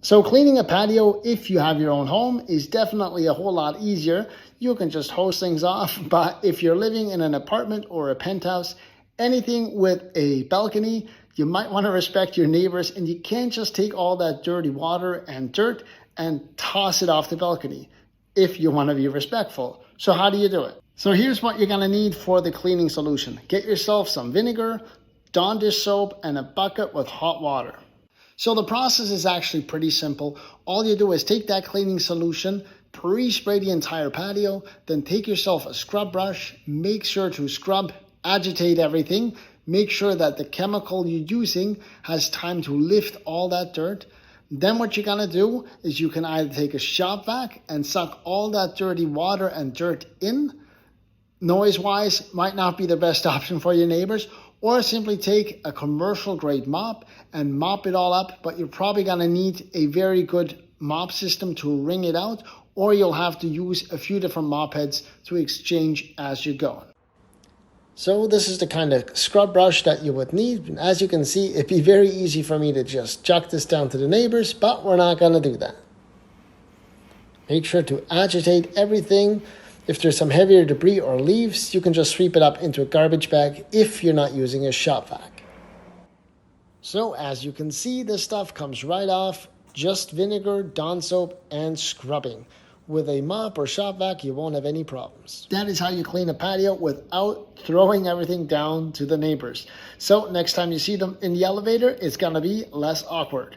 So cleaning a patio, if you have your own home, is definitely a whole lot easier. You can just hose things off, but if you're living in an apartment or a penthouse, anything with a balcony, you might want to respect your neighbors, and you can't just take all that dirty water and dirt and toss it off the balcony if you want to be respectful. So how do you do it? So here's what you're going to need for the cleaning solution. Get yourself some vinegar, Dawn dish soap, and a bucket with hot water. So the process is actually pretty simple. All you do is take that cleaning solution, pre-spray the entire patio, then take yourself a scrub brush, make sure to scrub, agitate everything, make sure that the chemical you're using has time to lift all that dirt. Then what you're gonna do is you can either take a shop vac and suck all that dirty water and dirt in. Noise-wise, might not be the best option for your neighbors, or simply take a commercial grade mop and mop it all up, but you're probably gonna need a very good mop system to wring it out, or you'll have to use a few different mop heads to exchange as you go. So this is the kind of scrub brush that you would need. And as you can see, it'd be very easy for me to just chuck this down to the neighbors, but we're not gonna do that. Make sure to agitate everything. If there's some heavier debris or leaves, you can just sweep it up into a garbage bag if you're not using a shop vac. So as you can see, this stuff comes right off, just vinegar, Dawn soap, and scrubbing. With a mop or shop vac, you won't have any problems. That is how you clean a patio without throwing everything down to the neighbors. So next time you see them in the elevator, it's gonna be less awkward.